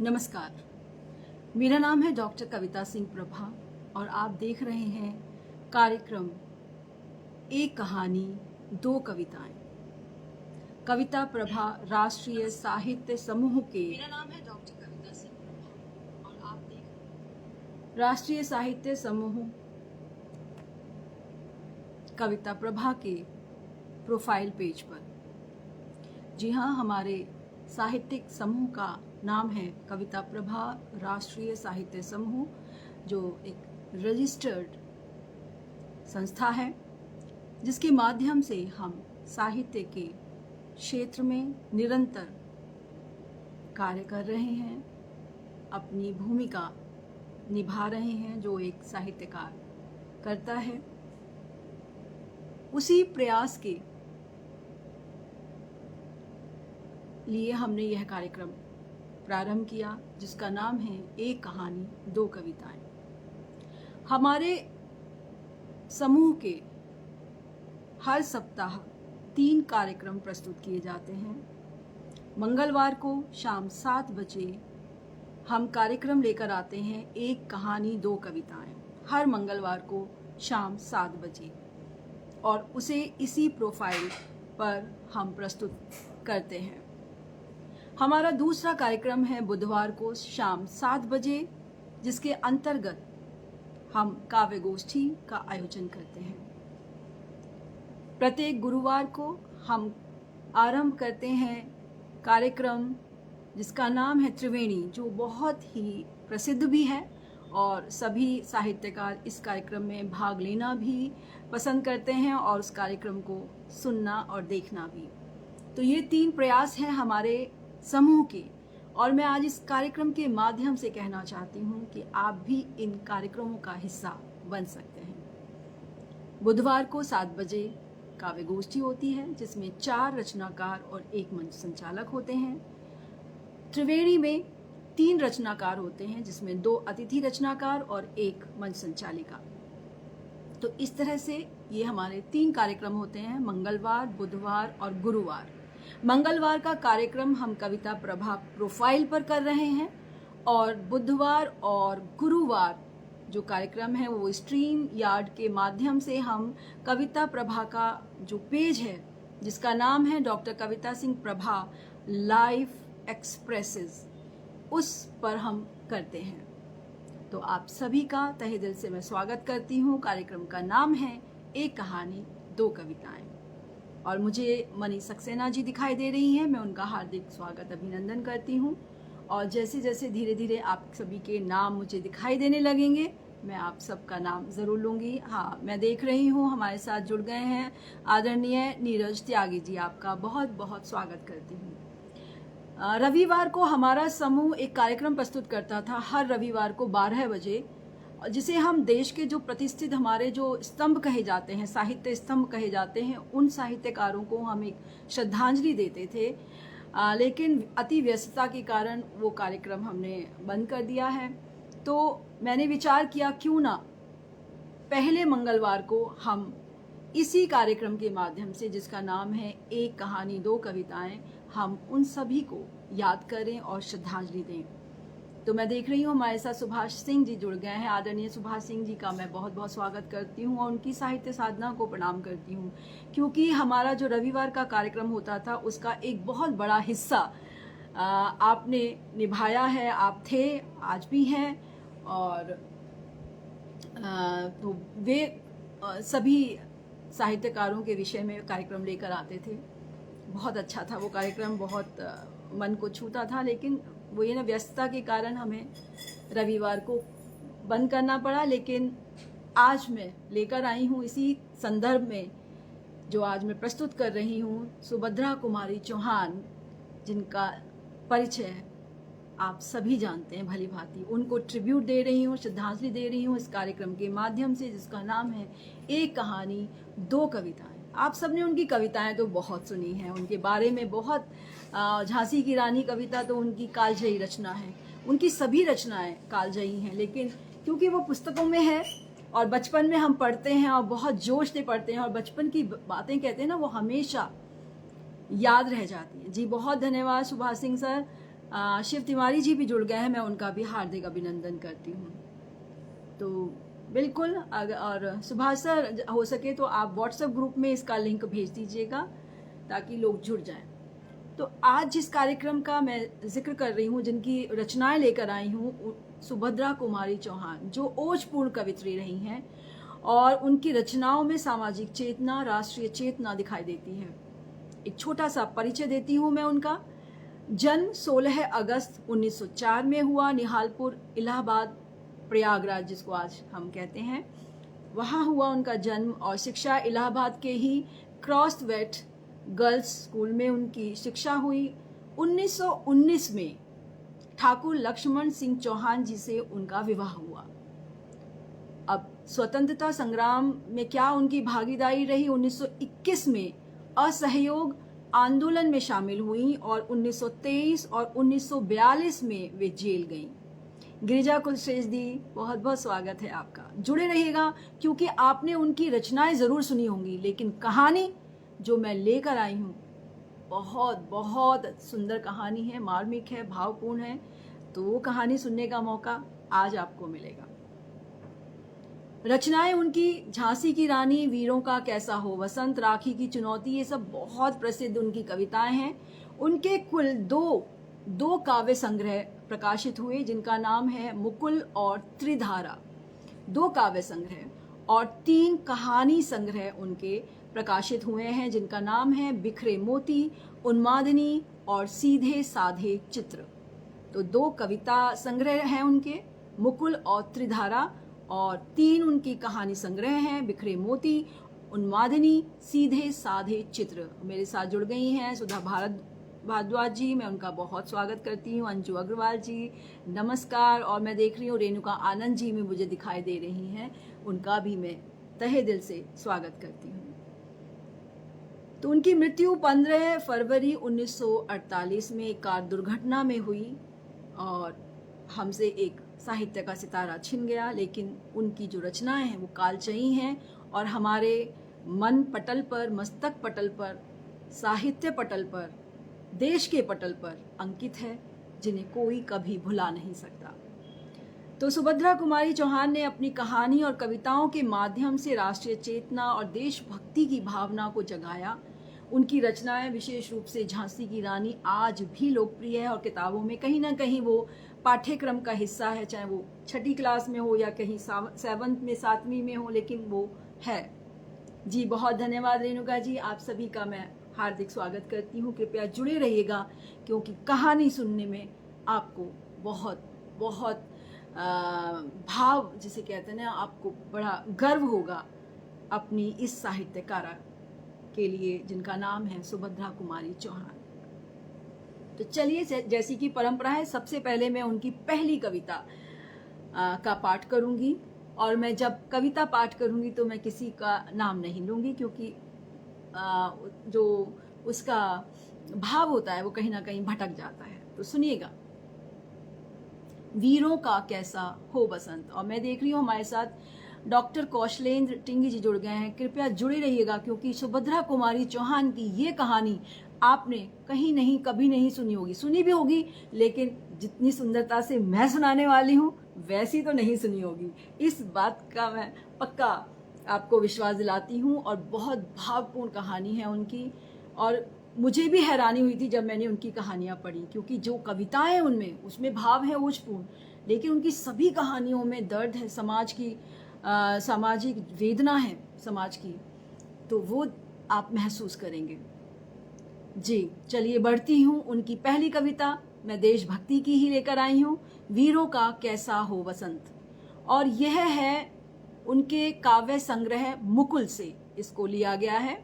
नमस्कार, मेरा नाम है डॉक्टर कविता सिंह प्रभा और आप देख रहे हैं कार्यक्रम एक कहानी दो कविताएं। कविता प्रभा राष्ट्रीय साहित्य समूह के मेरा नाम है डॉक्टर कविता सिंह प्रभा और आप देख रहे हैं राष्ट्रीय साहित्य समूह कविता प्रभा के प्रोफाइल पेज पर। जी हाँ, हमारे साहित्यिक समूह का नाम है कविता प्रभा राष्ट्रीय साहित्य समूह, जो एक रजिस्टर्ड संस्था है जिसके माध्यम से हम साहित्य के क्षेत्र में निरंतर कार्य कर रहे हैं, अपनी भूमिका निभा रहे हैं जो एक साहित्यकार करता है। उसी प्रयास के लिए हमने यह कार्यक्रम प्रारंभ किया जिसका नाम है एक कहानी दो कविताएं। हमारे समूह के हर सप्ताह 3 कार्यक्रम प्रस्तुत किए जाते हैं। मंगलवार को शाम 7 बजे हम कार्यक्रम लेकर आते हैं एक कहानी दो कविताएं, हर मंगलवार को शाम 7 बजे, और उसे इसी प्रोफाइल पर हम प्रस्तुत करते हैं। हमारा दूसरा कार्यक्रम है बुधवार को शाम 7 बजे, जिसके अंतर्गत हम काव्य गोष्ठी का आयोजन करते हैं। प्रत्येक गुरुवार को हम आरंभ करते हैं कार्यक्रम जिसका नाम है त्रिवेणी, जो बहुत ही प्रसिद्ध भी है और सभी साहित्यकार इस कार्यक्रम में भाग लेना भी पसंद करते हैं और उस कार्यक्रम को सुनना और देखना भी। तो ये 3 प्रयास हैं हमारे समूह के, और मैं आज इस कार्यक्रम के माध्यम से कहना चाहती हूँ कि आप भी इन कार्यक्रमों का हिस्सा बन सकते हैं। बुधवार को 7 बजे काव्य गोष्ठी होती है जिसमें 4 रचनाकार और 1 मंच संचालक होते हैं। त्रिवेणी में 3 रचनाकार होते हैं जिसमें 2 अतिथि रचनाकार और 1 मंच संचालिका। तो इस तरह से ये हमारे 3 कार्यक्रम होते हैं, मंगलवार, बुधवार और गुरुवार। मंगलवार का कार्यक्रम हम कविता प्रभा प्रोफाइल पर कर रहे हैं, और बुधवार और गुरुवार जो कार्यक्रम है वो स्ट्रीम यार्ड के माध्यम से हम कविता प्रभा का जो पेज है जिसका नाम है doctor Kavita Singh Prabha life expresses, उस पर हम करते हैं। तो आप सभी का तहे दिल से मैं स्वागत करती हूँ। कार्यक्रम का नाम है एक कहानी दो कविताएं, और मुझे मनीष सक्सेना जी दिखाई दे रही हैं। मैं उनका हार्दिक स्वागत अभिनंदन करती हूँ, और जैसे जैसे धीरे धीरे आप सभी के नाम मुझे दिखाई देने लगेंगे मैं आप सबका नाम ज़रूर लूँगी। हाँ, मैं देख रही हूँ हमारे साथ जुड़ गए हैं आदरणीय नीरज त्यागी जी, आपका बहुत बहुत स्वागत करती हूँ। रविवार को हमारा समूह एक कार्यक्रम प्रस्तुत करता था हर रविवार को 12 बजे, जिसे हम देश के जो प्रतिष्ठित हमारे जो स्तंभ कहे जाते हैं, साहित्य स्तंभ कहे जाते हैं, उन साहित्यकारों को हम एक श्रद्धांजलि देते थे। लेकिन अति व्यस्तता के कारण वो कार्यक्रम हमने बंद कर दिया है। तो मैंने विचार किया क्यों ना पहले मंगलवार को हम इसी कार्यक्रम के माध्यम से, जिसका नाम है एक कहानी दो कविताएं, हम उन सभी को याद करें और श्रद्धांजलि दें। तो मैं देख रही हूँ हमारे साथ सुभाष सिंह जी जुड़ गए हैं। आदरणीय सुभाष सिंह जी का मैं बहुत बहुत स्वागत करती हूँ और उनकी साहित्य साधना को प्रणाम करती हूँ, क्योंकि हमारा जो रविवार का कार्यक्रम होता था उसका एक बहुत बड़ा हिस्सा आपने निभाया है। आप थे, आज भी हैं, और तो वे सभी साहित्यकारों के विषय में कार्यक्रम लेकर आते थे। बहुत अच्छा था वो कार्यक्रम, बहुत मन को छूता था, लेकिन वो ये ना व्यस्तता के कारण हमें रविवार को बंद करना पड़ा। लेकिन आज मैं लेकर आई हूँ इसी संदर्भ में, जो आज मैं प्रस्तुत कर रही हूँ, सुभद्रा कुमारी चौहान, जिनका परिचय आप सभी जानते हैं भली भांति। उनको ट्रिब्यूट दे रही हूँ, श्रद्धांजलि दे रही हूँ इस कार्यक्रम के माध्यम से, जिसका नाम है एक कहानी दो कविताएं। आप सबने उनकी कविताएं तो बहुत सुनी हैं, उनके बारे में बहुत, झांसी की रानी कविता तो उनकी कालजयी रचना है, उनकी सभी रचनाएं कालजयी हैं, लेकिन क्योंकि वो पुस्तकों में है और बचपन में हम पढ़ते हैं और बहुत जोश से पढ़ते हैं, और बचपन की बातें कहते हैं ना, वो हमेशा याद रह जाती हैं। जी बहुत धन्यवाद सुभाष सिंह सर, शिव तिवारी जी भी जुड़ गए हैं, मैं उनका भी हार्दिक अभिनंदन करती हूँ। तो बिल्कुल और सुभाष सर, हो सके तो आप व्हाट्सएप ग्रुप में इसका लिंक भेज दीजिएगा ताकि लोग जुड़ जाएं। तो आज जिस कार्यक्रम का मैं जिक्र कर रही हूँ, जिनकी रचनाएं लेकर आई हूँ, सुभद्रा कुमारी चौहान, जो ओजपूर्ण कवित्री रही हैं और उनकी रचनाओं में सामाजिक चेतना, राष्ट्रीय चेतना दिखाई देती है। एक छोटा सा परिचय देती हूँ मैं उनका। जन्म 16 अगस्त 1904 में हुआ, निहालपुर, इलाहाबाद, प्रयागराज जिसको आज हम कहते हैं, वहाँ हुआ उनका जन्म। और शिक्षा इलाहाबाद के ही क्रॉसवेट गर्ल्स स्कूल में उनकी शिक्षा हुई। 1919 में ठाकुर लक्ष्मण सिंह चौहान जी से उनका विवाह हुआ। अब स्वतंत्रता संग्राम में क्या उनकी भागीदारी रही? 1921 में असहयोग आंदोलन में शामिल हुई और 1923 और 1942 में वे जेल गईं। गिरिजा कुलश्रेष्ठ दी, बहुत बहुत स्वागत है आपका। जुड़े रहिएगा क्योंकि आपने उनकी रचनाएं जरूर सुनी होंगी, लेकिन कहानी जो मैं लेकर आई हूँ बहुत बहुत सुंदर कहानी है, मार्मिक है, भावपूर्ण है। तो वो कहानी सुनने का मौका आज आपको मिलेगा। रचनाएं उनकी झांसी की रानी, वीरों का कैसा हो वसंत, राखी की चुनौती, ये सब बहुत प्रसिद्ध उनकी कविताएं हैं। उनके कुल दो काव्य संग्रह प्रकाशित हुए जिनका नाम है मुकुल और त्रिधारा, 2 काव्य संग्रह, और 3 कहानी संग्रह उनके प्रकाशित हुए हैं जिनका नाम है बिखरे मोती, उन्मादिनी और सीधे साधे चित्र। तो 2 कविता संग्रह हैं उनके, मुकुल और त्रिधारा, और 3 उनकी कहानी संग्रह हैं, बिखरे मोती, उन्मादिनी, सीधे साधे चित्र। मेरे साथ जुड़ गई हैं सुधा भारद्वाज जी, मैं उनका बहुत स्वागत करती हूँ। अंजू अग्रवाल जी, नमस्कार। और मैं देख रही हूँ रेणुका आनंद जी में मुझे दिखाई दे रही हैं, उनका भी मैं तहे दिल से स्वागत करती हूँ। तो उनकी मृत्यु 15 फरवरी 1948 में एक कार दुर्घटना में हुई और हमसे एक साहित्य का सितारा छिन गया। लेकिन उनकी जो रचनाएं हैं वो कालजयी हैं और हमारे मन पटल पर, मस्तक पटल पर, साहित्य पटल पर, देश के पटल पर अंकित है, जिन्हें कोई कभी भुला नहीं सकता। तो सुभद्रा कुमारी चौहान ने अपनी कहानी और कविताओं के माध्यम से राष्ट्रीय चेतना और देशभक्ति की भावना को जगाया। उनकी रचनाएं, विशेष रूप से झांसी की रानी, आज भी लोकप्रिय है और किताबों में कहीं ना कहीं वो पाठ्यक्रम का हिस्सा है, चाहे वो 6ठी क्लास में हो या कहीं 7th में, 7वीं में हो, लेकिन वो है। जी बहुत धन्यवाद रेणुका जी, आप सभी का मैं हार्दिक स्वागत करती हूँ। कृपया जुड़े रहिएगा क्योंकि कहानी सुनने में आपको बहुत बहुत भाव जिसे कहते हैं ना, आपको बड़ा गर्व होगा अपनी इस साहित्यकारा के लिए जिनका नाम है सुभद्रा कुमारी चौहान। तो चलिए, जैसी कि परंपरा है, सबसे पहले मैं उनकी पहली कविता का पाठ करूंगी। और मैं जब कविता पाठ करूंगी तो मैं किसी का नाम नहीं लूंगी क्योंकि जो उसका भाव होता है वो कहीं ना कहीं भटक जाता है। तो सुनिएगा, वीरों का कैसा हो बसंत। और मैं देख रही हूँ हमारे साथ डॉक्टर कौशलेंद्र टिंगी जी जुड़ गए हैं। कृपया जुड़े रहिएगा क्योंकि सुभद्रा कुमारी चौहान की ये कहानी आपने कहीं नहीं, कभी नहीं सुनी होगी। सुनी भी होगी लेकिन जितनी सुंदरता से मैं सुनाने वाली हूँ वैसी तो नहीं सुनी होगी। इस बात का मैं पक्का आपको विश्वास दिलाती हूँ। और बहुत भावपूर्ण कहानी है उनकी, और मुझे भी हैरानी हुई थी जब मैंने उनकी कहानियाँ पढ़ी, क्योंकि जो कविताएं उनमें, उसमें भाव है ओजपूर्ण, लेकिन उनकी सभी कहानियों में दर्द है, समाज की सामाजिक वेदना है समाज की, तो वो आप महसूस करेंगे। जी चलिए बढ़ती हूँ। उनकी पहली कविता मैं देशभक्ति की ही लेकर आई हूँ, वीरों का कैसा हो वसंत। और यह है उनके काव्य संग्रह मुकुल से इसको लिया गया है।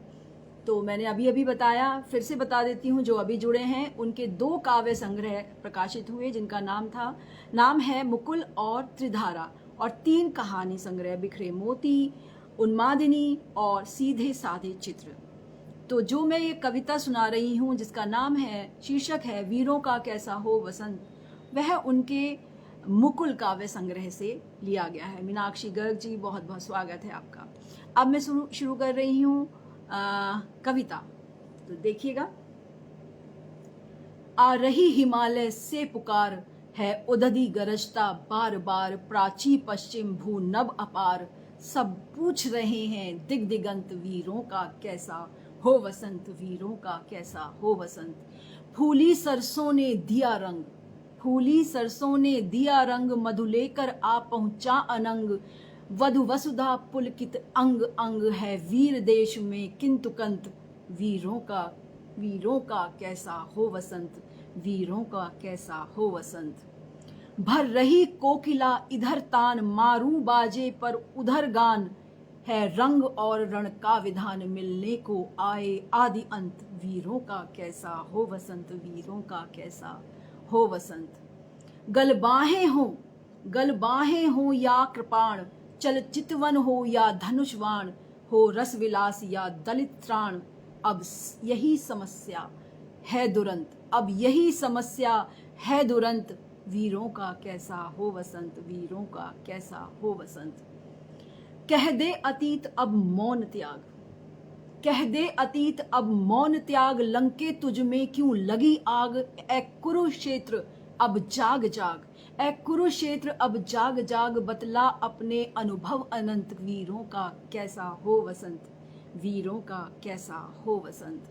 तो मैंने अभी बताया, फिर से बता देती हूँ जो अभी जुड़े हैं, उनके 2 काव्य संग्रह प्रकाशित हुए जिनका नाम है मुकुल और त्रिधारा, और 3 कहानी संग्रह, बिखरे मोती, उन्मादिनी और सीधे साधे चित्र। तो जो मैं ये कविता सुना रही हूँ जिसका नाम है, शीर्षक है वीरों का कैसा हो वसंत, वह उनके मुकुल काव्य संग्रह से लिया गया है। मीनाक्षी गर्ग जी, बहुत बहुत स्वागत है आपका। अब मैं शुरू कर रही हूँ कविता। तो देखिएगा, आ रही हिमालय से पुकार है उदधी गरजता बार बार, प्राची पश्चिम भू नभ अपार, सब पूछ रहे हैं दिग दिगंत वीरों का कैसा हो वसंत, वीरों का कैसा हो वसंत। फूली सरसों ने दिया रंग, फूली सरसों ने दिया रंग, मधु लेकर आ पहुंचा अनंग, वधु वसुधा पुलकित अंग अंग है वीर देश में किंतु कंत, वीरों का कैसा हो वसंत, वीरों का कैसा हो वसंत। भर रही कोकिला इधर तान, मारू बाजे पर उधर गान, है रंग और रण का विधान, मिलने को आए आदि अंत, वीरों का कैसा हो वसंत, वीरों का कैसा हो वसंत। गलबाहें हो या कृपाण, चल चितवन हो या धनुषवाण, हो रस विलास या दलित त्राण, अब यही समस्या है दुरंत, अब यही समस्या है दुरंत, वीरों का कैसा हो वसंत, वीरों का कैसा हो वसंत। कह दे अतीत अब मौन त्याग, कह दे अतीत अब मौन त्याग, लंके तुझ में क्यों लगी आग, ए कुरुक्षेत्र अब जाग जाग, ए कुरुक्षेत्र अब जाग जाग, बतला अपने अनुभव अनंत, वीरों का कैसा हो वसंत, वीरों का कैसा हो वसंत।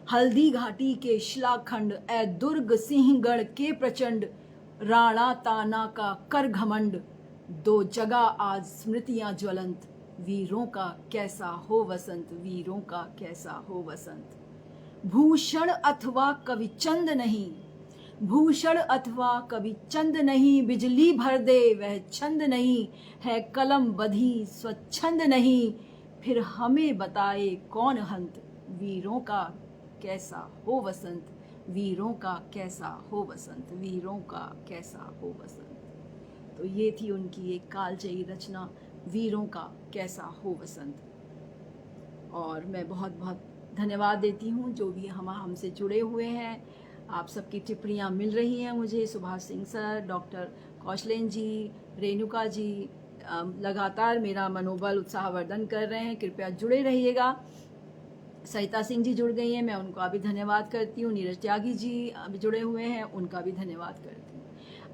हल्दी घाटी के शिलाखंड, ए दुर्ग सिंहगढ़ के प्रचंड, राणा ताना का कर घमंड, दो जगह आज स्मृतियां ज्वलंत, वीरों का कैसा हो वसंत, वीरों का कैसा हो वसंत। भूषण अथवा कवि चंद नहीं, भूषण अथवा कवि चंद नहीं, बिजली भर दे वह छंद नहीं, है कलम बधी स्वच्छंद नहीं, फिर हमें बताए कौन हंत, वीरों का कैसा हो वसंत, वीरों का कैसा हो वसंत, वीरों का कैसा हो वसंत। तो ये थी उनकी एक कालजयी रचना, वीरों का कैसा हो वसंत। और मैं बहुत बहुत धन्यवाद देती हूँ जो भी हमसे जुड़े हुए हैं। आप सबकी टिप्पणियाँ मिल रही हैं मुझे, सुभाष सिंह सर, डॉक्टर कौशलेन जी, रेणुका जी लगातार मेरा मनोबल उत्साहवर्धन कर रहे हैं। कृपया जुड़े रहिएगा। सरिता सिंह जी जुड़ गई हैं, मैं उनका भी धन्यवाद करती हूँ। नीरज त्यागी जी अभी जुड़े हुए हैं, उनका भी धन्यवाद करती हूँ।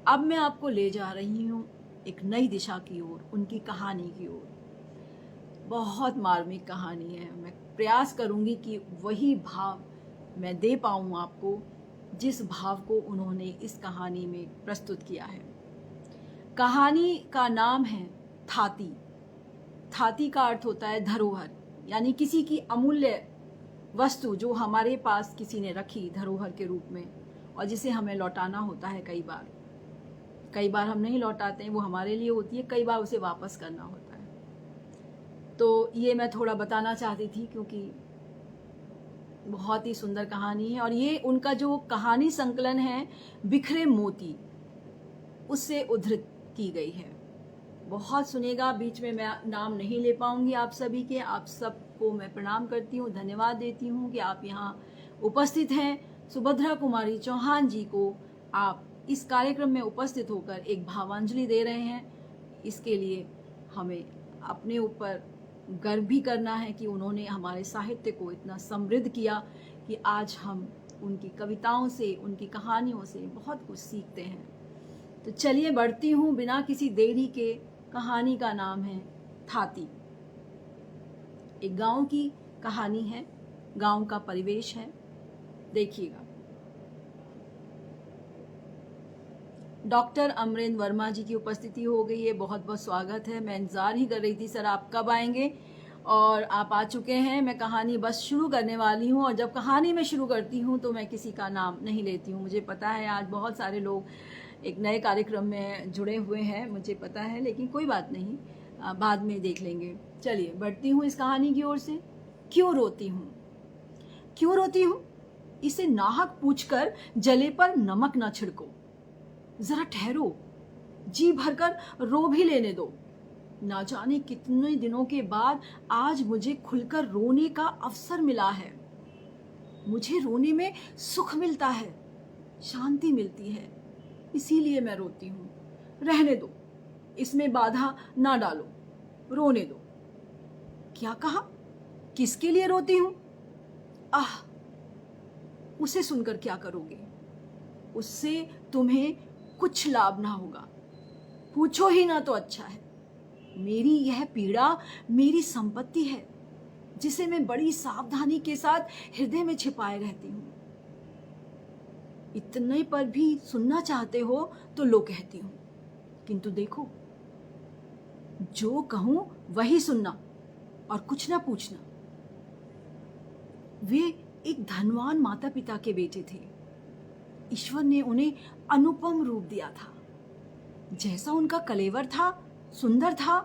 अब मैं आपको ले जा रही हूँ एक नई दिशा की ओर, उनकी कहानी की ओर। बहुत मार्मिक कहानी है। मैं प्रयास करूँगी कि वही भाव मैं दे पाऊँ आपको जिस भाव को उन्होंने इस कहानी में प्रस्तुत किया है। कहानी का नाम है थाती। थाती का अर्थ होता है धरोहर, यानी किसी की अमूल्य वस्तु जो हमारे पास किसी ने रखी धरोहर के रूप में और जिसे हमें लौटाना होता है। कई बार हम नहीं लौटाते हैं, वो हमारे लिए होती है, कई बार उसे वापस करना होता है। तो ये मैं थोड़ा बताना चाहती थी क्योंकि बहुत ही सुंदर कहानी है। और ये उनका जो कहानी संकलन है बिखरे मोती, उससे उद्धृत की गई है। बहुत सुनेगा, बीच में मैं नाम नहीं ले पाऊंगी आप सभी के। आप सबको मैं प्रणाम करती हूँ, धन्यवाद देती हूँ कि आप यहाँ उपस्थित हैं। सुभद्रा कुमारी चौहान जी को आप इस कार्यक्रम में उपस्थित होकर एक भावांजलि दे रहे हैं। इसके लिए हमें अपने ऊपर गर्व भी करना है कि उन्होंने हमारे साहित्य को इतना समृद्ध किया कि आज हम उनकी कविताओं से, उनकी कहानियों से बहुत कुछ सीखते हैं। तो चलिए बढ़ती हूँ बिना किसी देरी के। कहानी का नाम है थाती। एक गांव की कहानी है, गांव का परिवेश है। देखिएगा। डॉक्टर अमरेंद्र वर्मा जी की उपस्थिति हो गई है, बहुत बहुत स्वागत है। मैं इंतज़ार ही कर रही थी सर आप कब आएंगे, और आप आ चुके हैं। मैं कहानी बस शुरू करने वाली हूँ, और जब कहानी मैं शुरू करती हूँ तो मैं किसी का नाम नहीं लेती हूँ। मुझे पता है आज बहुत सारे लोग एक नए कार्यक्रम में जुड़े हुए हैं, मुझे पता है, लेकिन कोई बात नहीं, बाद में देख लेंगे। चलिए बढ़ती हूँ इस कहानी की ओर से। क्यों रोती हूँ, क्यों रोती हूँ? इसे नाहक पूछकर जले पर नमक न छिड़को, जरा ठहरो, जी भरकर रो भी लेने दो। ना जाने कितने दिनों के बाद आज मुझे खुलकर रोने का अवसर मिला है। मुझे रोने में सुख मिलता है, शांति मिलती है, इसीलिए मैं रोती हूँ। रहने दो, इसमें बाधा ना डालो, रोने दो। क्या कहा? किसके लिए रोती हूँ? आह, उसे सुनकर क्या करोगे? उससे तुम्हें कुछ लाभ ना होगा। पूछो ही ना तो अच्छा है। मेरी यह पीड़ा मेरी संपत्ति है, जिसे मैं बड़ी सावधानी के साथ हृदय में छिपाए रहती हूँ। इतने पर भी सुनना चाहते हो तो लो कहती हूँ, किंतु देखो, जो कहूं वही सुनना और कुछ ना पूछना। वे एक धनवान माता पिता के बेटे थे। ईश्वर ने उन्हें अनुपम रूप दिया था। जैसा उनका कलेवर था, सुंदर था,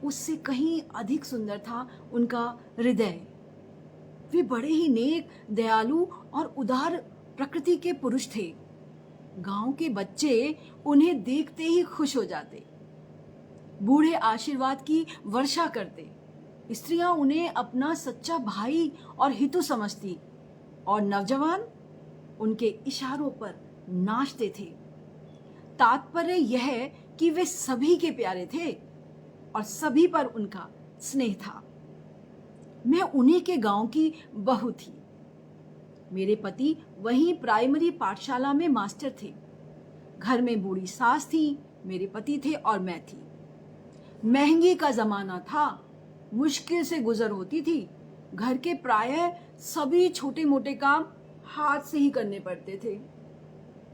उससे कहीं अधिक सुंदर था उनका हृदय। वे बड़े ही नेक, दयालु और उदार प्रकृति के पुरुष थे। गांव के बच्चे उन्हें देखते ही खुश हो जाते। बूढ़े आशीर्वाद की वर्षा करते। स्त्रियां उन्हें अपना सच्चा भाई और हितु समझती, और नौजवान उनके इशारों पर नाचते थे। तात्पर्य यह है कि वे सभी के प्यारे थे और सभी पर उनका स्नेह था। मैं उन्हीं के गांव की बहू थी। मेरे पति वहीं प्राइमरी पाठशाला में मास्टर थे। घर में बूढ़ी सास थी, मेरे पति थे और मैं थी। महंगी का जमाना था, मुश्किल से गुजर होती थी। घर के प्रायः सभी छोटे मोटे काम हाथ से ही करने पड़ते थे।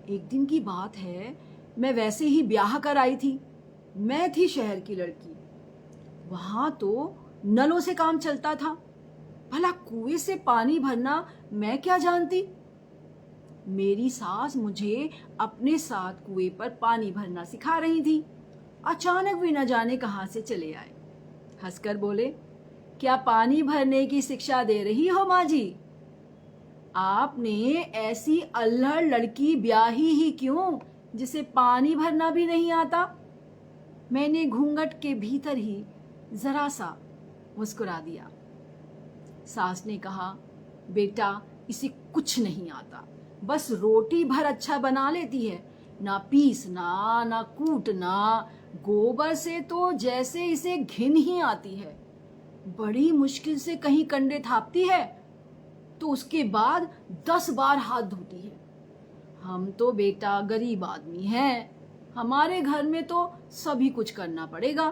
एक दिन की बात है, मैं वैसे ही ब्याह कर आई थी। मैं थी शहर की लड़की। वहां तो नलों से काम चलता था। भला कुएं से पानी भरना मैं क्या जानती। मेरी सास मुझे अपने साथ कुएं पर पानी भरना सिखा रही थी। अचानक भी न जाने कहां से चले आए। हंसकर बोले, क्या पानी भरने की शिक्षा दे रही हो माँ जी? आपने ऐसी अल्हड़ लड़की ब्याही ही क्यों, जिसे पानी भरना भी नहीं आता? मैंने घूंघट के भीतर ही जरा सा मुस्कुरा दिया। सास ने कहा, बेटा, इसे कुछ नहीं आता, बस रोटी भर अच्छा बना लेती है। ना पीसना, ना कूटना, गोबर से तो जैसे इसे घिन ही आती है। बड़ी मुश्किल से कहीं कंडे थापती है तो उसके बाद 10 बार हाथ धोती है। हम तो बेटा गरीब आदमी हैं, हमारे घर में तो सभी कुछ करना पड़ेगा।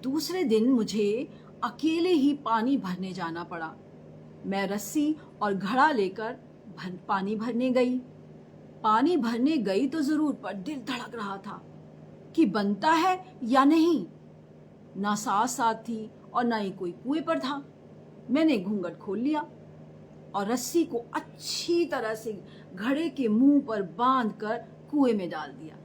दूसरे दिन मुझे अकेले ही पानी भरने जाना पड़ा। मैं रस्सी और घड़ा लेकर पानी भरने गई। पानी भरने गई तो जरूर, पर दिल धड़क रहा था कि बनता है या नहीं। ना सास साथ थी और ना ही कोई कुएं पर था। मैंने घूंघट खोल लिया और रस्सी को अच्छी तरह से घड़े के मुंह पर बांधकर कुएं में डाल दिया।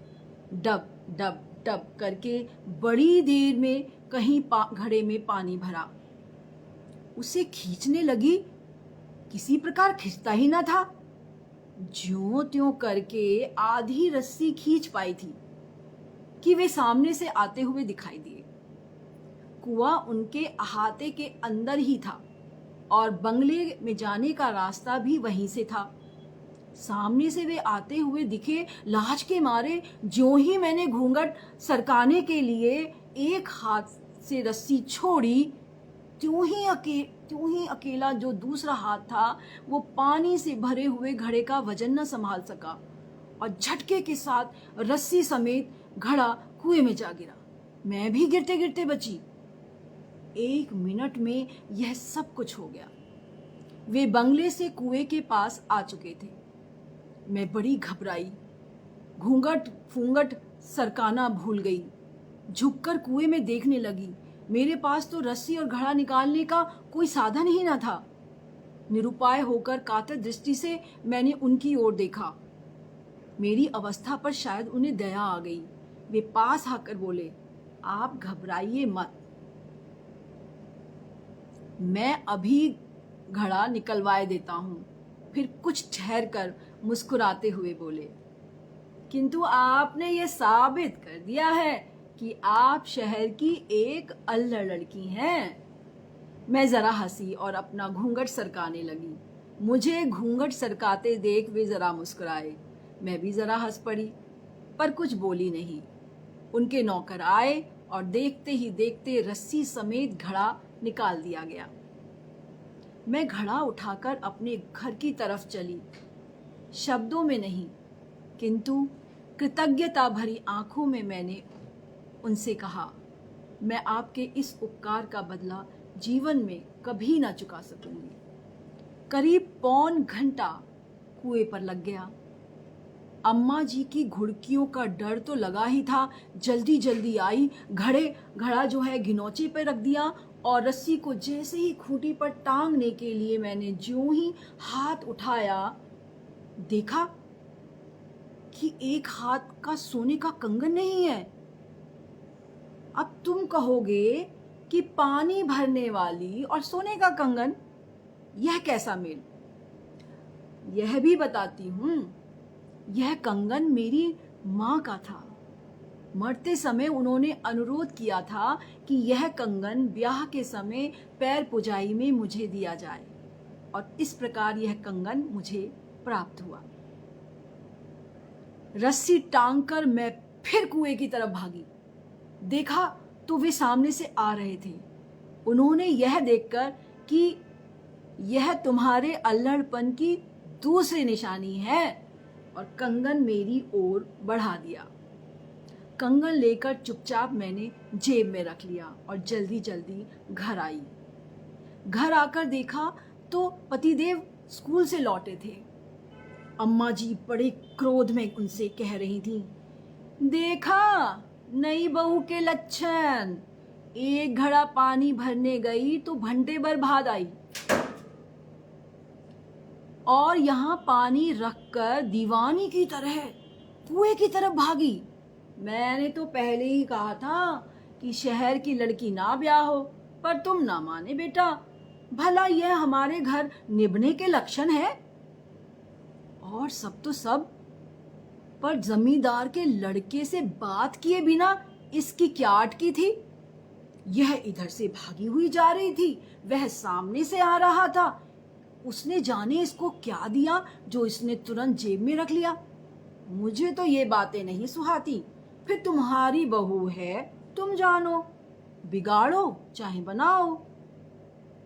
डब डब डब करके बड़ी देर में कहीं घड़े में पानी भरा। उसे खींचने लगी, किसी प्रकार खिंचता ही ना था। ज्यों त्यों करके आधी रस्सी खींच पाई थी कि वे सामने से आते हुए दिखाई दिए। कुआं उनके अहाते के अंदर ही था और बंगले में जाने का रास्ता भी वहीं से था। सामने से वे आते हुए दिखे। लाज के मारे ज्यों ही मैंने घूंघट सरकाने के लिए एक हाथ से रस्सी छोड़ी, त्यों ही अकेला जो दूसरा हाथ था वो पानी से भरे हुए घड़े का वजन न संभाल सका और झटके के साथ रस्सी समेत घड़ा कुएं में जा गिरा। मैं भी गिरते गिरते बची। 1 मिनट में यह सब कुछ हो गया। वे बंगले से कुएं के पास आ चुके थे। मैं बड़ी घबराई, घूंघट फूंघट सरकाना भूल गई। झुककर कुएं में देखने लगी। मेरे पास तो रस्सी और घड़ा निकालने का कोई साधन ही न था। निरुपाय होकर कातर दृष्टि से मैंने उनकी ओर देखा। मेरी अवस्था पर शायद उन्हें दया आ गई। वे पास आकर बोले, आप घबराइए मत, मैं अभी घड़ा निकलवाए देता हूं। फिर कुछ ठहर कर मुस्कुराते हुए बोले, किंतु आपने ये साबित कर दिया है कि आप शहर की एक अल्लड़ लड़की हैं। मैं जरा हंसी और अपना घूंघट सरकाने लगी। मुझे घूंघट सरकाते देख वे जरा मुस्कुराए। मैं भी जरा हंस पड़ी, पर कुछ बोली नहीं। उनके नौकर आए और देखते ही देखते रस्सी समेत घड़ा निकाल दिया गया। मैं घड़ा उठाकर अपने घर की तरफ चली। शब्दों में नहीं किंतु कृतज्ञता भरी आंखों में मैंने उनसे कहा, मैं आपके इस उपकार का बदला जीवन में कभी ना चुका सकूंगी। करीब पौन घंटा कुएं पर लग गया। अम्मा जी की घुड़कियों का डर तो लगा ही था। जल्दी जल्दी आई, घड़ा जो है गिनौचे पर रख दिया और रस्सी को जैसे ही खूंटी पर टांगने के लिए मैंने ज्यों ही हाथ उठाया, देखा कि एक हाथ का सोने का कंगन नहीं है। अब तुम कहोगे कि पानी भरने वाली और सोने का कंगन, यह कैसा मेल? यह भी बताती हूं, यह कंगन मेरी माँ का था। मरते समय उन्होंने अनुरोध किया था कि यह कंगन ब्याह के समय पैर पुजाई में मुझे दिया जाए, और इस प्रकार यह कंगन मुझे प्राप्त हुआ। रस्सी टांगकर मैं फिर कुएं की तरफ भागी। देखा तो वे सामने से आ रहे थे। उन्होंने यह देखकर कि यह तुम्हारे अल्हड़पन की दूसरी निशानी है, और कंगन मेरी ओर बढ़ा दिया। कंगन लेकर चुपचाप मैंने जेब में रख लिया और जल्दी जल्दी घर आई। घर आकर देखा तो पतिदेव स्कूल से लौटे थे। अम्मा जी बड़े क्रोध में उनसे कह रही थीं, देखा नई बहू के लक्षण, एक घड़ा पानी भरने गई तो घंटे भर बाद आई, और यहाँ पानी रखकर दीवानी की तरह कुएं की तरफ भागी। मैंने तो पहले ही कहा था कि शहर की लड़की ना ब्याह हो, पर तुम ना माने बेटा। भला यह हमारे घर निभने के लक्षण है? और सब तो सब, पर जमींदार के लड़के से बात किए बिना इसकी क्या अटकी थी? यह इधर से भागी हुई जा रही थी, वह सामने से आ रहा था। उसने जाने इसको क्या दिया जो इसने तुरंत जेब में रख लिया। मुझे तो ये बातें नहीं सुहाती। फिर तुम्हारी बहू है, तुम जानो, बिगाड़ो चाहे बनाओ।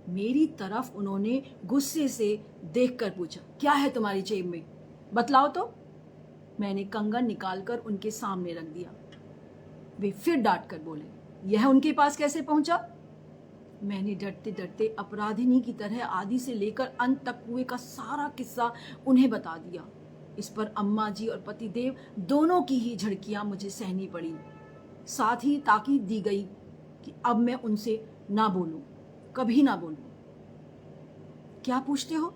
मेरी तरफ उन्होंने गुस्से से देखकर पूछा, क्या है तुम्हारी जेब में, बतलाओ तो। मैंने कंगन निकालकर उनके सामने रख दिया। वे फिर डांट कर बोले, यह उनके पास कैसे पहुंचा? मैंने डरते डरते अपराधिनी की तरह आदि से लेकर अंत तक कुएं का सारा किस्सा उन्हें बता दिया। इस पर अम्मा जी और पतिदेव दोनों की ही झड़कियां मुझे सहनी पड़ी। साथ ही ताकीद दी गई कि अब मैं उनसे ना बोलूं, कभी ना बोलूं। क्या पूछते हो?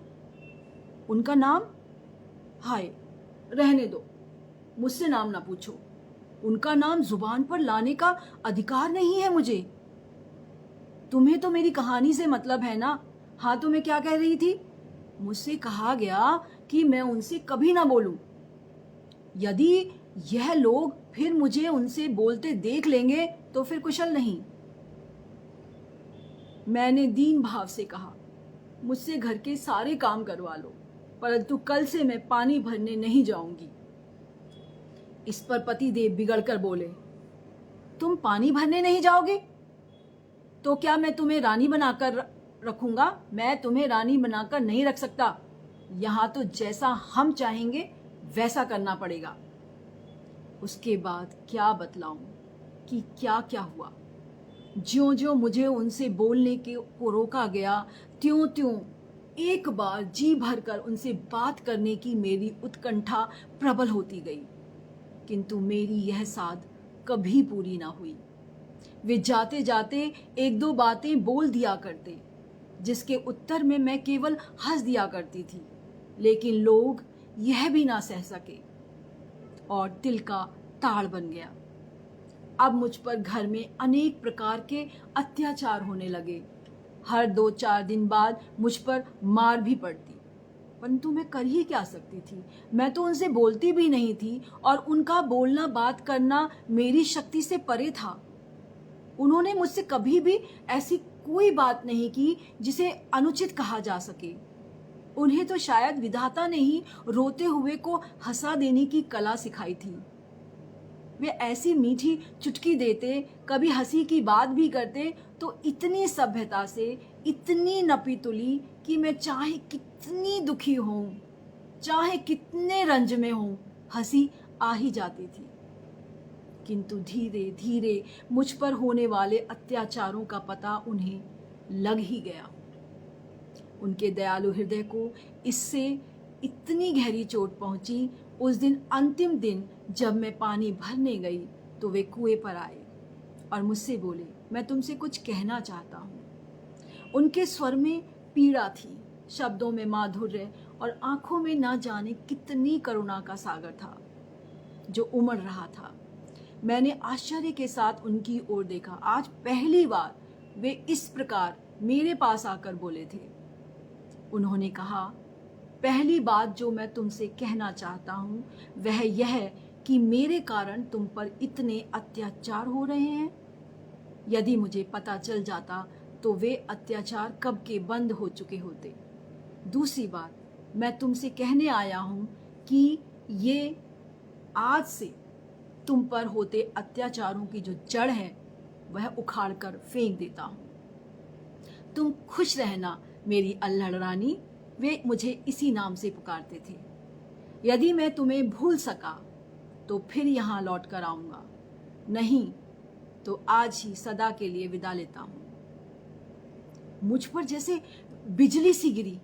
उनका नाम? हाय, रहने दो, मुझसे नाम ना पूछो। उनका नाम जुबान पर लाने का अधिकार नहीं है मुझे। तुम्हें तो मेरी कहानी से मतलब है ना। हाँ, तो मैं क्या कह रही थी? मुझसे कहा गया कि मैं उनसे कभी ना बोलूं। यदि यह लोग फिर मुझे उनसे बोलते देख लेंगे तो फिर कुशल नहीं। मैंने दीन भाव से कहा, मुझसे घर के सारे काम करवा लो, परंतु कल से मैं पानी भरने नहीं जाऊंगी। इस पर पतिदेव बिगड़कर बोले, तुम पानी भरने नहीं जाओगे तो क्या मैं तुम्हें रानी बनाकर रखूंगा? मैं तुम्हें रानी बनाकर नहीं रख सकता। यहां तो जैसा हम चाहेंगे वैसा करना पड़ेगा। उसके बाद क्या बतलाऊं कि क्या क्या हुआ। ज्यों ज्यों मुझे उनसे बोलने को रोका गया, त्यों त्यों एक बार जी भरकर उनसे बात करने की मेरी उत्कंठा प्रबल होती गई, किंतु मेरी यह साध कभी पूरी ना हुई। वे जाते जाते एक दो बातें बोल दिया करते, जिसके उत्तर में मैं केवल हंस दिया करती थी, लेकिन लोग यह भी ना सह सके और दिल का ताड़ बन गया। अब मुझ पर घर में अनेक प्रकार के अत्याचार होने लगे। हर 2-4 दिन बाद मुझ पर मार भी पड़ती, परंतु मैं कर ही क्या सकती थी? मैं तो उनसे बोलती भी नहीं थी, और उनका बोलना बात करना मेरी शक्ति से परे था। उन्होंने मुझसे कभी भी ऐसी कोई बात नहीं की जिसे अनुचित कहा जा सके। उन्हें तो शायद विधाता ने ही रोते हुए को हंसा देने की कला सिखाई थी। वे ऐसी मीठी चुटकी देते, कभी हंसी की बात भी करते तो इतनी सभ्यता से, इतनी नपी तुली कि मैं चाहे कितनी दुखी हूं चाहे कितने रंज में हो, हंसी आ ही जाती थी। किंतु धीरे धीरे मुझ पर होने वाले अत्याचारों का पता उन्हें लग ही गया। उनके दयालु हृदय को इससे इतनी गहरी चोट पहुंची, उस दिन अंतिम दिन जब मैं पानी भरने गई तो वे कुएं पर आए और मुझसे बोले, मैं तुमसे कुछ कहना चाहता हूँ। उनके स्वर में पीड़ा थी, शब्दों में माधुर्य और आंखों में ना जाने कितनी करुणा का सागर था जो उमड़ रहा था। मैंने आश्चर्य के साथ उनकी ओर देखा। आज पहली बार वे इस प्रकार मेरे पास आकर बोले थे। उन्होंने कहा, पहली बात जो मैं तुमसे कहना चाहता हूँ वह यह है कि मेरे कारण तुम पर इतने अत्याचार हो रहे हैं। यदि मुझे पता चल जाता तो वे अत्याचार कब के बंद हो चुके होते। दूसरी बात, मैं तुमसे कहने आया हूँ कि ये आज से तुम पर होते अत्याचारों की जो जड़ है वह उखाड़ कर फेंक देता हूँ। तुम खुश रहना मेरी अल्हड़ रानी, वे मुझे इसी नाम से पुकारते थे। यदि मैं तुम्हें भूल सका तो फिर यहाँ लौट कर आऊँगा, नहीं तो आज ही सदा के लिए विदा लेता हूँ। मुझ पर जैसे बिजली सी गिरी।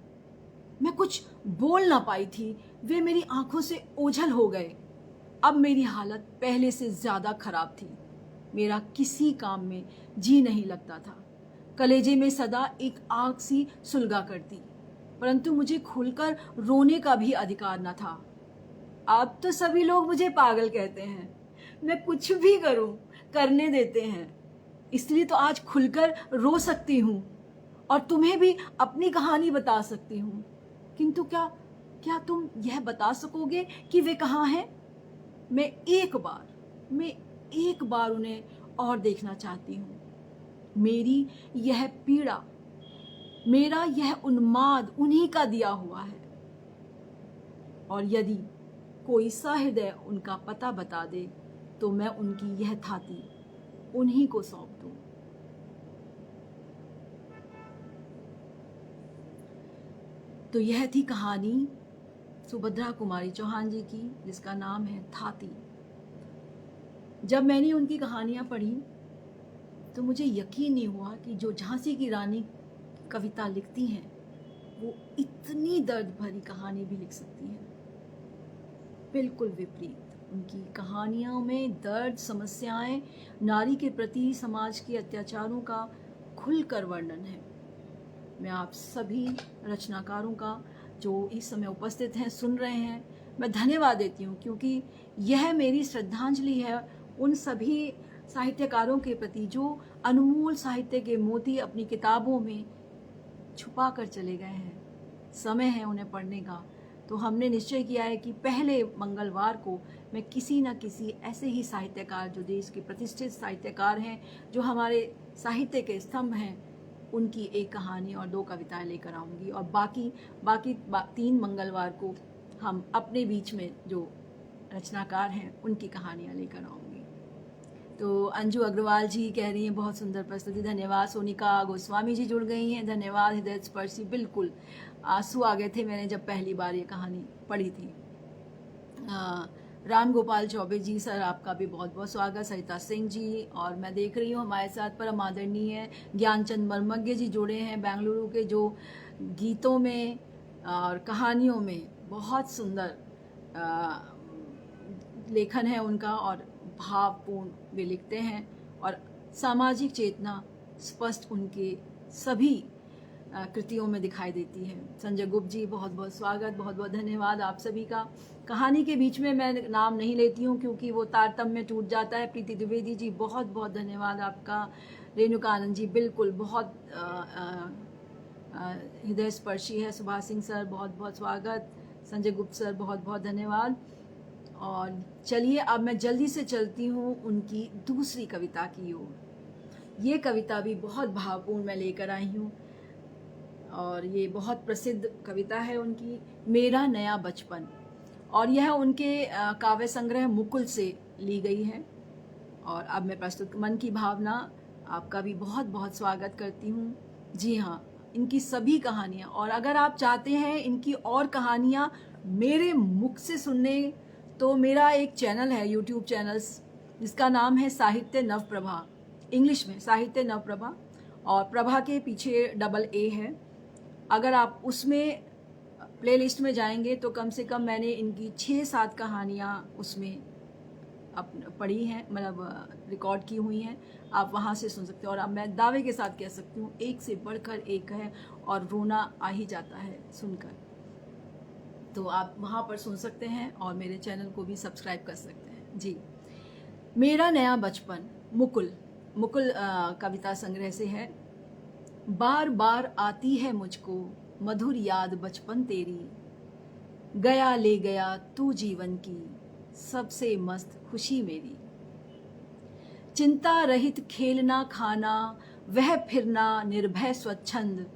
मैं कुछ बोल ना पाई थी, वे मेरी आंखों से ओझल हो गए। अब मेरी हालत पहले से ज्यादा खराब थी। मेरा किसी काम में जी नहीं लगता था। कलेजे में सदा एक आग सी सुलगा करती, परंतु मुझे खुलकर रोने का भी अधिकार न था। अब तो सभी लोग मुझे पागल कहते हैं। मैं कुछ भी करूं, करने देते हैं। इसलिए तो आज खुलकर रो सकती हूँ और तुम्हें भी अपनी कहानी बता सकती हूँ। किंतु क्या तुम यह बता सकोगे कि वे कहाँ हैं? मैं एक बार उन्हें और देखना चाहती हूँ। मेरी यह पीड़ा, मेरा यह उन्माद उन्हीं का दिया हुआ है, और यदि कोई सहृदय उनका पता बता दे तो मैं उनकी यह थाती उन्हीं को सौंप दूं। तो यह थी कहानी सुभद्रा कुमारी चौहान जी की, जिसका नाम है थाती। जब मैंने उनकी कहानियां पढ़ी तो मुझे यकीन नहीं हुआ कि जो झांसी की रानी कविता लिखती हैं वो इतनी दर्द भरी कहानी भी लिख सकती हैं। बिल्कुल विपरीत, उनकी कहानियों में दर्द, समस्याएं, नारी के प्रति समाज के अत्याचारों का खुलकर वर्णन है। मैं आप सभी रचनाकारों का जो इस समय उपस्थित हैं, सुन रहे हैं, मैं धन्यवाद देती हूँ, क्योंकि यह मेरी श्रद्धांजलि है उन सभी साहित्यकारों के प्रति जो अनमोल साहित्य के मोती अपनी किताबों में छुपा कर चले गए हैं। समय है उन्हें पढ़ने का। तो हमने निश्चय किया है कि पहले मंगलवार को मैं किसी न किसी ऐसे ही साहित्यकार, जो देश के प्रतिष्ठित साहित्यकार हैं, जो हमारे साहित्य के स्तंभ हैं, उनकी एक कहानी और 2 कविताएं लेकर आऊँगी, और बाकी 3 मंगलवार को हम अपने बीच में जो रचनाकार हैं उनकी कहानियाँ लेकर आऊँगी। तो अंजू अग्रवाल जी कह रही हैं बहुत सुंदर प्रस्तुति, धन्यवाद। सोनिका गोस्वामी जी जुड़ गई हैं, धन्यवाद। हृदय स्पर्शी, बिल्कुल आंसू आ गए थे मैंने जब पहली बार ये कहानी पढ़ी थी। राम गोपाल चौबे जी, सर आपका भी बहुत बहुत स्वागत। सरिता सिंह जी, और मैं देख रही हूँ हमारे साथ परम आदरणीय ज्ञानचंद मर्मज्ञ जी जुड़े हैं बेंगलुरु के, जो गीतों में और कहानियों में बहुत सुंदर लेखन है उनका, और भावपूर्ण वे लिखते हैं, और सामाजिक चेतना स्पष्ट उनके सभी कृतियों में दिखाई देती है। संजय गुप्त जी, बहुत बहुत स्वागत, बहुत बहुत धन्यवाद आप सभी का। कहानी के बीच में मैं नाम नहीं लेती हूँ क्योंकि वो तारतम्य टूट जाता है। प्रीति द्विवेदी जी, बहुत बहुत धन्यवाद आपका। रेणुका आनंद जी, बिल्कुल बहुत हृदय स्पर्शी है। सुभाष सिंह सर, बहुत बहुत स्वागत। संजय गुप्त सर, बहुत बहुत धन्यवाद। और चलिए अब मैं जल्दी से चलती हूँ उनकी दूसरी कविता की ओर। ये कविता भी बहुत भावपूर्ण मैं लेकर आई हूँ, और ये बहुत प्रसिद्ध कविता है उनकी, मेरा नया बचपन, और यह उनके काव्य संग्रह मुकुल से ली गई है। और अब मैं प्रस्तुत मन की भावना आपका भी बहुत बहुत स्वागत करती हूँ। जी हाँ, इनकी सभी कहानियाँ, और अगर आप चाहते हैं इनकी और कहानियाँ मेरे मुख से सुनने, तो मेरा एक चैनल है, यूट्यूब चैनल्स, जिसका नाम है साहित्य नवप्रभा, इंग्लिश में साहित्य नवप्रभा, और प्रभा के पीछे डबल ए है। अगर आप उसमें प्लेलिस्ट में जाएंगे तो कम से कम मैंने इनकी 6-7 कहानियाँ उसमें पढ़ी हैं, मतलब रिकॉर्ड की हुई हैं। आप वहाँ से सुन सकते हो, और अब मैं दावे के साथ कह सकती हूँ एक से बढ़कर एक है, और रोना आ ही जाता है सुनकर। तो आप वहाँ पर सुन सकते हैं और मेरे चैनल को भी सब्सक्राइब कर सकते हैं जी। मेरा नया बचपन, मुकुल कविता संग्रह से है। बार बार आती है मुझको मधुर याद बचपन तेरी, गया ले गया तू जीवन की सबसे मस्त खुशी मेरी। चिंता रहित खेलना खाना, वह फिरना निर्भय स्वच्छंद,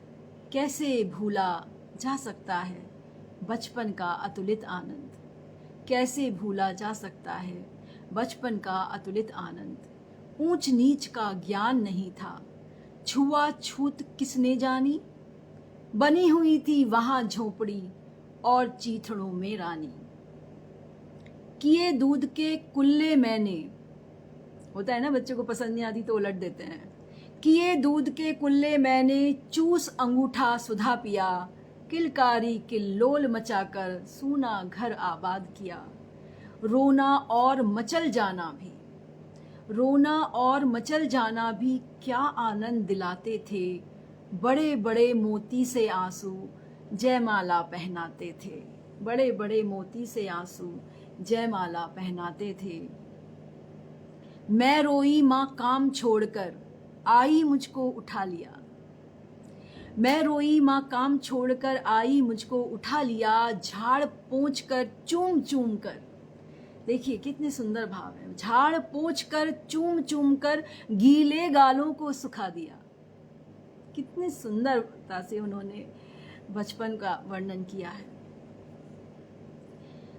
कैसे भूला जा सकता है बचपन का अतुलित आनंद, कैसे भूला जा सकता है बचपन का अतुलित आनंद। ऊंच नीच का ज्ञान नहीं था, छुआछूत किसने जानी, बनी हुई थी वहां झोपड़ी और चीथड़ों में रानी। किए दूध के कुल्ले मैंने, होता है ना बच्चों को पसंद नहीं आती तो उलट देते हैं। किए दूध के कुल्ले मैंने, चूस अंगूठा सुधा पिया, किलकारी किल्लोल मचाकर सूना घर आबाद किया। रोना और मचल जाना भी, रोना और मचल जाना भी क्या आनंद दिलाते थे, बड़े बड़े मोती से आंसू जयमाला पहनाते थे, बड़े बड़े मोती से आंसू जयमाला पहनाते थे। मैं रोई माँ काम छोड़कर आई मुझको उठा लिया, मैं रोई माँ काम छोड़कर आई मुझको उठा लिया, झाड़ पोंछ कर चूम चूम कर, देखिए कितने सुंदर भाव है, झाड़ पोंछ कर चूम चूम कर गीले गालों को सुखा दिया। कितनी सुंदरता से उन्होंने बचपन का वर्णन किया है।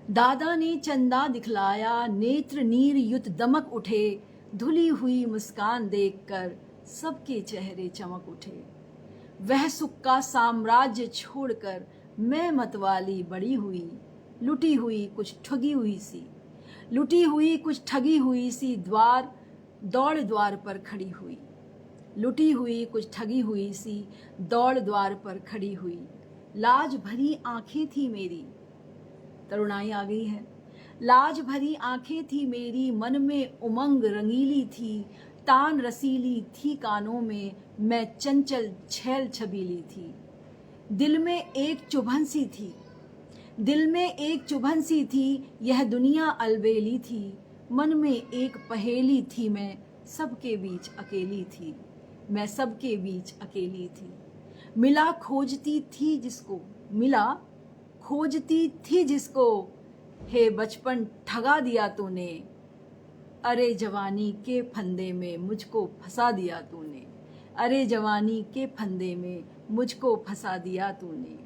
दादा ने चंदा दिखलाया, नेत्र नीर युत दमक उठे, धुली हुई मुस्कान देखकर सबके चेहरे चमक उठे। वह सुख का साम्राज्य छोड़कर मैं मतवाली बड़ी हुई, लुटी हुई कुछ ठगी हुई सी, लुटी हुई कुछ ठगी हुई सी, द्वार दौड़ द्वार पर खड़ी हुई, लुटी हुई कुछ ठगी हुई सी, दौड़ द्वार पर खड़ी हुई। लाज भरी आंखें थी मेरी, तरुणाई आ गई है, लाज भरी आंखें थी मेरी, मन में उमंग रंगीली थी, तान रसीली थी कानों में, मैं चंचल छैल छबीली थी। दिल में एक चुभन सी थी, दिल में एक चुभन सी थी, यह दुनिया अलबेली थी, मन में एक पहेली थी, मैं सबके बीच अकेली थी, मैं सबके बीच अकेली थी। मिला खोजती थी जिसको, मिला खोजती थी जिसको, हे बचपन ठगा दिया तूने, अरे जवानी के फंदे में मुझको फंसा दिया तूने, अरे जवानी के फंदे में मुझको फंसा दिया तूने।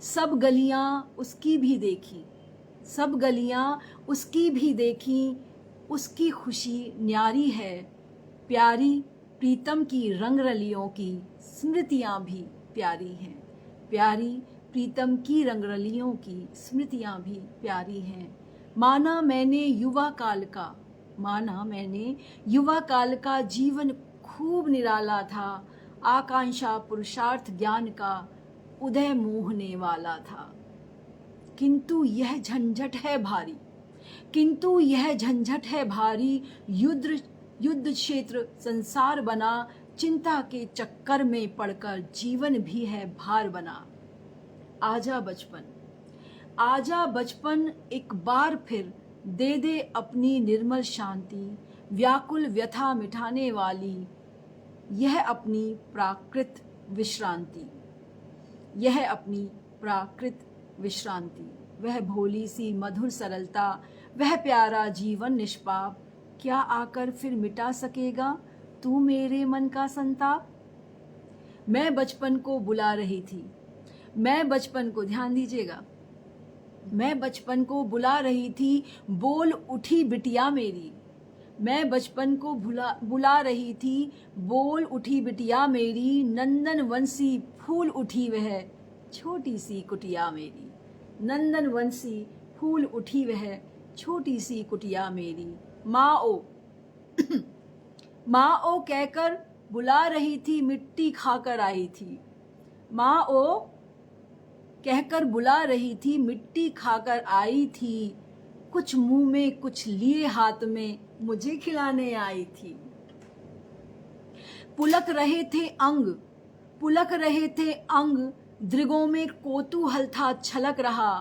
सब गलियां उसकी भी देखी, सब गलियां उसकी भी देखी, उसकी खुशी न्यारी है, प्यारी प्रीतम की रंगरलियों की स्मृतियां भी प्यारी हैं, प्यारी प्रीतम की रंगरलियों की स्मृतियां भी प्यारी हैं। माना मैंने युवा काल का, माना मैंने युवा काल का जीवन खूब निराला था, आकांक्षा पुरुषार्थ ज्ञान का उदय मोहने वाला था। किंतु यह झंझट है भारी, किंतु यह झंझट है भारी, युद्ध क्षेत्र संसार बना, चिंता के चक्कर में पड़कर जीवन भी है भार बना। आजा बचपन, आजा बचपन एक बार फिर दे दे अपनी निर्मल शांति, व्याकुल व्यथा मिटाने वाली यह अपनी प्राकृत विश्रांति, यह अपनी प्राकृत विश्रांति। वह भोली सी मधुर सरलता, वह प्यारा जीवन निष्पाप, क्या आकर फिर मिटा सकेगा तू मेरे मन का संताप। मैं बचपन को बुला रही थी, मैं बचपन को, ध्यान दीजिएगा, मैं बचपन को बुला रही थी, बोल उठी बिटिया मेरी, मैं बचपन को बुला रही थी, बोल उठी बिटिया मेरी, नंदन वंशी फूल उठी वह छोटी सी कुटिया मेरी, नंदन वंशी फूल उठी वह छोटी सी कुटिया मेरी। माँ ओ माँ ओ कहकर बुला रही थी, मिट्टी खाकर आई थी। माँ ओ कहकर बुला रही थी, मिट्टी खाकर आई थी। कुछ मुंह में कुछ लिए हाथ में मुझे खिलाने आई थी। पुलक रहे थे अंग, पुलक रहे थे अंग, दृगों में कौतूहल था छलक रहा।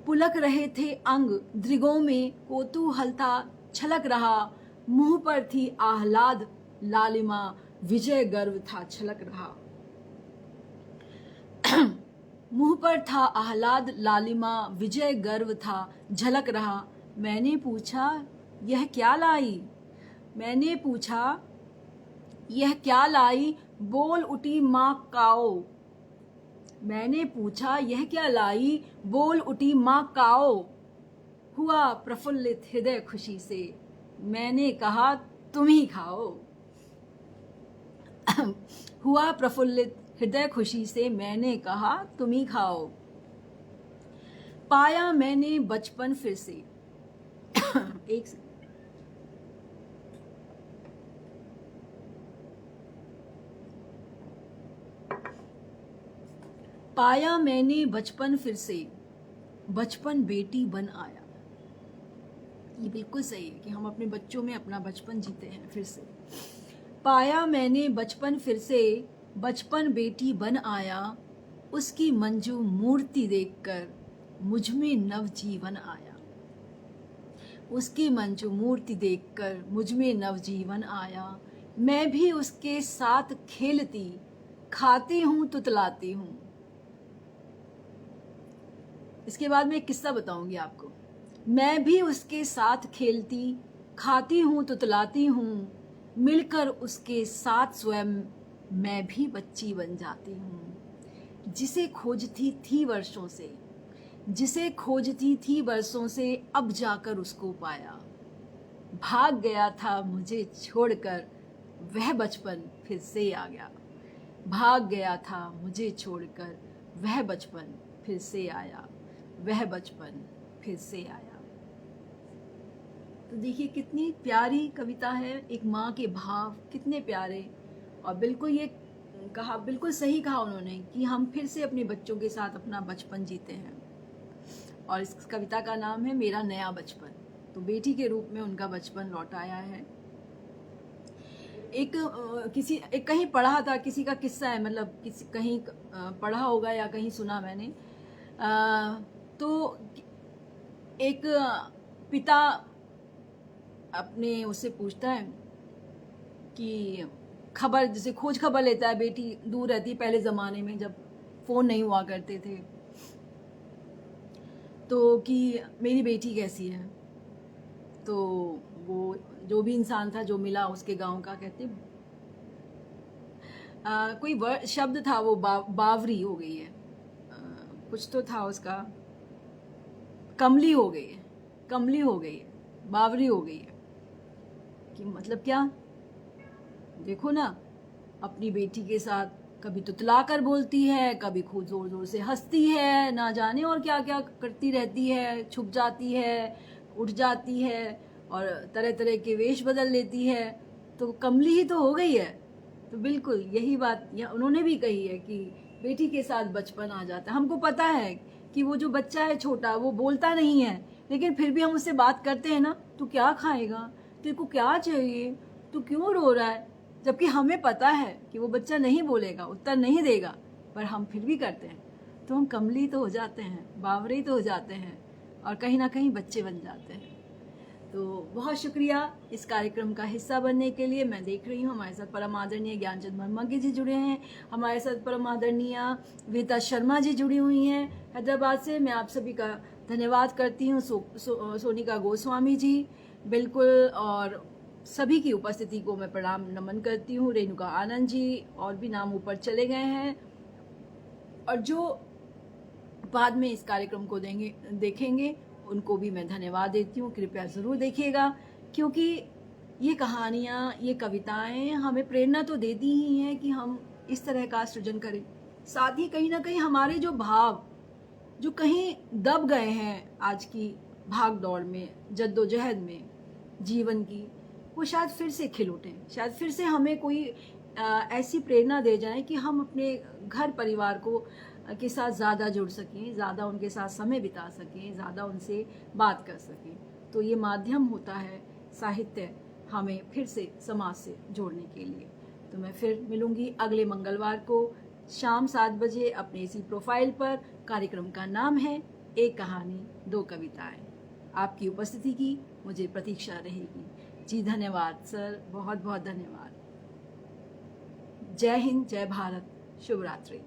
पुलक रहे थे अंग, दृगों में कौतूहल था छलक रहा। मुंह पर थी आह्लाद लालिमा, विजय गर्व था छलक रहा। मुंह पर था आह्लाद लालिमा, विजय गर्व था झलक रहा। मैंने पूछा यह क्या लाई, मैंने पूछा यह क्या लाई, बोल उठी माँ काओ। मैंने पूछा यह क्या लाई, बोल उठी माँ काओ। हुआ प्रफुल्लित हृदय खुशी से, मैंने कहा तुम ही खाओ। हुआ प्रफुल्लित हृदय खुशी से, मैंने कहा तुम ही खाओ। पाया मैंने बचपन फिर से एक से पाया मैंने बचपन फिर से, बचपन बेटी बन आया। ये बिल्कुल सही है कि हम अपने बच्चों में अपना बचपन जीते हैं फिर से। पाया मैंने बचपन फिर से, बचपन बेटी बन आया। उसकी मंजू मूर्ति देखकर मुझ में नवजीवन आया। उसकी मंजू मूर्ति देखकर मुझ में नवजीवन आया। मैं भी उसके साथ खेलती, खाती हूँ तुतलाती हूँ। इसके बाद मैं एक किस्सा बताऊंगी आपको। मैं भी उसके साथ खेलती, खाती हूँ तुतलाती हूँ। मिलकर उसके साथ स्वयं मैं भी बच्ची बन जाती हूँ। जिसे खोजती थी वर्षों से, जिसे खोजती थी वर्षों से, अब जाकर उसको पाया। भाग गया था मुझे छोड़कर, वह बचपन फिर से आ गया। भाग गया था मुझे छोड़कर, वह बचपन फिर से आया। वह बचपन फिर से आया। तो देखिए कितनी प्यारी कविता है, एक माँ के भाव कितने प्यारे। और बिल्कुल ये कहा, बिल्कुल सही कहा उन्होंने कि हम फिर से अपने बच्चों के साथ अपना बचपन जीते हैं। और इस कविता का नाम है मेरा नया बचपन। तो बेटी के रूप में उनका बचपन लौट आया है। एक कहीं पढ़ा था, किसी का किस्सा है, मतलब किसी कहीं पढ़ा होगा या कहीं सुना मैंने। तो एक पिता अपने उससे पूछता है कि खबर, जैसे खोज खबर लेता है, बेटी दूर रहती है पहले ज़माने में जब फ़ोन नहीं हुआ करते थे, तो कि मेरी बेटी कैसी है। तो वो जो भी इंसान था जो मिला उसके गांव का, कहते कोई शब्द था वो बावरी हो गई है, कुछ तो था उसका, कमली हो गई है, कमली हो गई है, बावरी हो गई है। कि मतलब क्या, देखो ना, अपनी बेटी के साथ कभी तुतला कर बोलती है, कभी खूब जोर जोर से हंसती है, ना जाने और क्या क्या करती रहती है, छुप जाती है, उठ जाती है और तरह तरह के वेश बदल लेती है। तो कमली ही तो हो गई है। तो बिल्कुल यही बात उन्होंने भी कही है कि बेटी के साथ बचपन आ जाता है। हमको पता है कि वो जो बच्चा है छोटा, वो बोलता नहीं है, लेकिन फिर भी हम उससे बात करते हैं ना, तू क्या खाएगा, तेरे को क्या चाहिए, तू क्यों रो रहा है, जबकि हमें पता है कि वो बच्चा नहीं बोलेगा, उत्तर नहीं देगा, पर हम फिर भी करते हैं। तो हम कमली तो हो जाते हैं, बावरे तो हो जाते हैं और कहीं ना कहीं बच्चे बन जाते हैं। तो बहुत शुक्रिया इस कार्यक्रम का हिस्सा बनने के लिए। मैं देख रही हूँ हमारे साथ परम आदरणीय ज्ञानचंद मर्मज्ञ जी जुड़े हैं, हमारे साथ परम आदरणीय विता शर्मा जी जुड़ी हुई हैं हैदराबाद से। मैं आप सभी का धन्यवाद करती हूँ। सोनिका गोस्वामी जी बिल्कुल, और सभी की उपस्थिति को मैं प्रणाम नमन करती हूँ। रेणुका आनंद जी, और भी नाम ऊपर चले गए हैं, और जो बाद में इस कार्यक्रम को देखेंगे उनको भी मैं धन्यवाद देती हूँ। कृपया ज़रूर देखिएगा, क्योंकि ये कहानियाँ, ये कविताएं हमें प्रेरणा तो देती ही हैं कि हम इस तरह का सृजन करें। साथ ही कहीं ना कहीं हमारे जो भाव, जो कहीं दब गए हैं आज की भाग दौड़ में, जद्दोजहद में जीवन की, वो शायद फिर से खिल उठें, शायद फिर से हमें कोई ऐसी प्रेरणा दे जाए कि हम अपने घर परिवार को के साथ ज़्यादा जुड़ सकें, ज़्यादा उनके साथ समय बिता सकें, ज़्यादा उनसे बात कर सकें। तो ये माध्यम होता है साहित्य हमें फिर से समाज से जोड़ने के लिए। तो मैं फिर मिलूंगी अगले मंगलवार को शाम 7 बजे अपने इसी प्रोफाइल पर। कार्यक्रम का नाम है एक कहानी दो कविताएं। आपकी उपस्थिति की मुझे प्रतीक्षा रहेगी। जी धन्यवाद सर, बहुत बहुत धन्यवाद। जय हिंद, जय भारत, शुभ रात्रि।